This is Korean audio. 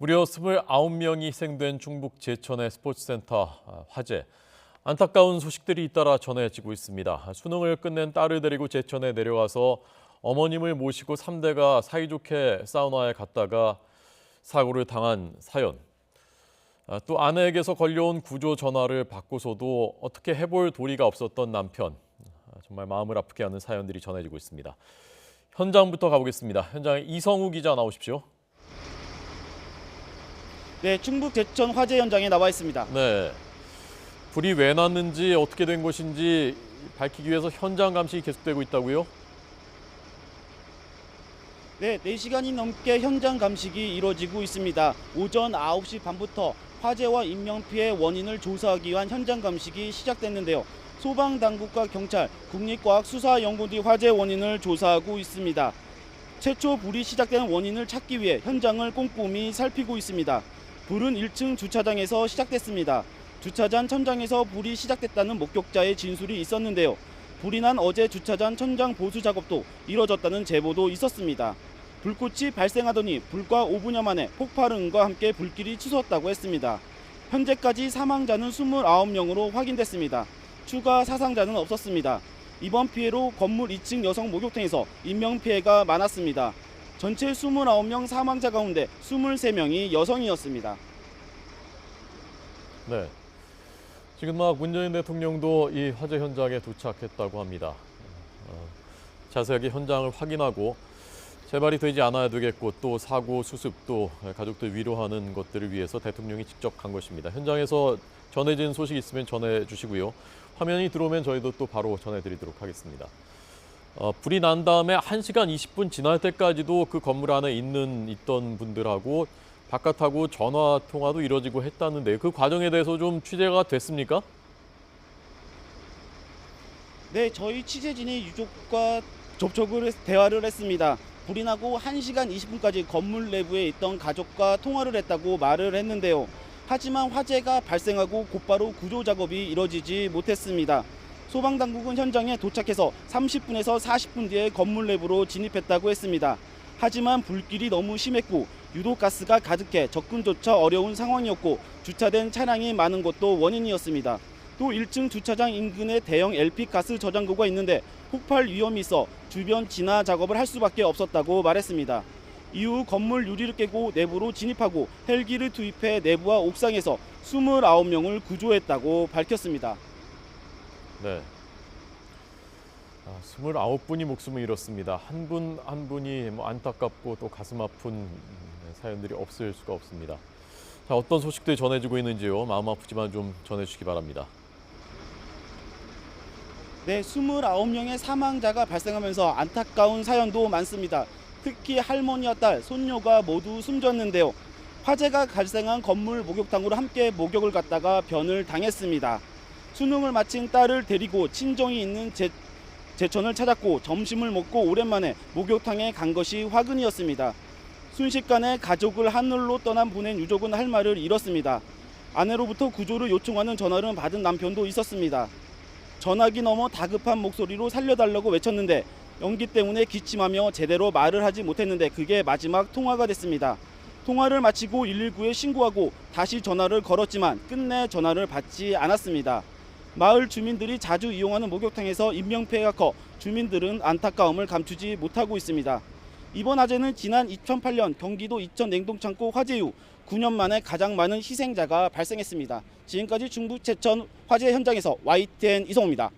무려 29명이 희생된 충북 제천의 스포츠센터 화재. 안타까운 소식들이 잇따라 전해지고 있습니다. 수능을 끝낸 딸을 데리고 제천에 내려가서 어머님을 모시고 3대가 사이좋게 사우나에 갔다가 사고를 당한 사연. 또 아내에게서 걸려온 구조 전화를 받고서도 어떻게 해볼 도리가 없었던 남편. 정말 마음을 아프게 하는 사연들이 전해지고 있습니다. 현장부터 가보겠습니다. 현장에 이성우 기자 나오십시오. 네, 충북 제천 화재 현장에 나와 있습니다. 네, 불이 왜 났는지 어떻게 된 것인지 밝히기 위해서 현장 감식이 계속되고 있다고요? 네, 4시간이 넘게 현장 감식이 이루어지고 있습니다. 오전 9시 반부터 화재와 인명피해 원인을 조사하기 위한 현장 감식이 시작됐는데요. 소방당국과 경찰, 국립과학수사연구원이 화재 원인을 조사하고 있습니다. 최초 불이 시작된 원인을 찾기 위해 현장을 꼼꼼히 살피고 있습니다. 불은 1층 주차장에서 시작됐습니다. 주차장 천장에서 불이 시작됐다는 목격자의 진술이 있었는데요. 불이 난 어제 주차장 천장 보수 작업도 이뤄졌다는 제보도 있었습니다. 불꽃이 발생하더니 불과 5분여 만에 폭발음과 함께 불길이 치솟았다고 했습니다. 현재까지 사망자는 29명으로 확인됐습니다. 추가 사상자는 없었습니다. 이번 피해로 건물 2층 여성 목욕탕에서 인명피해가 많았습니다. 전체 29명 사망자 가운데 23명이 여성이었습니다. 네, 지금 문재인 대통령도 이 화재 현장에 도착했다고 합니다. 자세하게 현장을 확인하고 재발이 되지 않아야 되겠고 또 사고 수습 또 가족들 위로하는 것들을 위해서 대통령이 직접 간 것입니다. 현장에서 전해진 소식 있으면 전해주시고요. 화면이 들어오면 저희도 또 바로 전해드리도록 하겠습니다. 불이 난 다음에 1시간 20분 지날 때까지도 그 건물 안에 있던 분들하고 바깥하고 전화 통화도 이루어지고 했다는데 그 과정에 대해서 좀 취재가 됐습니까? 네, 저희 취재진이 유족과 대화를 했습니다. 불이 나고 1시간 20분까지 건물 내부에 있던 가족과 통화를 했다고 말을 했는데요. 하지만 화재가 발생하고 곧바로 구조 작업이 이뤄지지 못했습니다. 소방당국은 현장에 도착해서 30분에서 40분 뒤에 건물 내부로 진입했다고 했습니다. 하지만 불길이 너무 심했고 유독가스가 가득해 접근조차 어려운 상황이었고 주차된 차량이 많은 것도 원인이었습니다. 또 1층 주차장 인근에 대형 LP가스 저장고가 있는데 폭발 위험이 있어 주변 진화 작업을 할 수밖에 없었다고 말했습니다. 이후 건물 유리를 깨고 내부로 진입하고 헬기를 투입해 내부와 옥상에서 29명을 구조했다고 밝혔습니다. 네. 29분이 목숨을 잃었습니다. 한 분 한 분이 안타깝고 또 가슴 아픈 사연들이 없을 수가 없습니다. 자, 어떤 소식들이 전해지고 있는지요. 마음 아프지만 좀 전해주시기 바랍니다. 네, 29명의 사망자가 발생하면서 안타까운 사연도 많습니다. 특히 할머니와 딸, 손녀가 모두 숨졌는데요. 화재가 발생한 건물 목욕탕으로 함께 목욕을 갔다가 변을 당했습니다. 수능을 마친 딸을 데리고 친정이 있는 제천을 찾았고 점심을 먹고 오랜만에 목욕탕에 간 것이 화근이었습니다. 순식간에 가족을 하늘로 떠난 분의 유족은 할 말을 잃었습니다. 아내로부터 구조를 요청하는 전화를 받은 남편도 있었습니다. 전화기 너머 다급한 목소리로 살려달라고 외쳤는데 연기 때문에 기침하며 제대로 말을 하지 못했는데 그게 마지막 통화가 됐습니다. 통화를 마치고 119에 신고하고 다시 전화를 걸었지만 끝내 전화를 받지 않았습니다. 마을 주민들이 자주 이용하는 목욕탕에서 인명피해가 커 주민들은 안타까움을 감추지 못하고 있습니다. 이번 화재는 지난 2008년 경기도 이천 냉동창고 화재 이후 9년 만에 가장 많은 희생자가 발생했습니다. 지금까지 충북 제천 화재 현장에서 YTN 이성우입니다.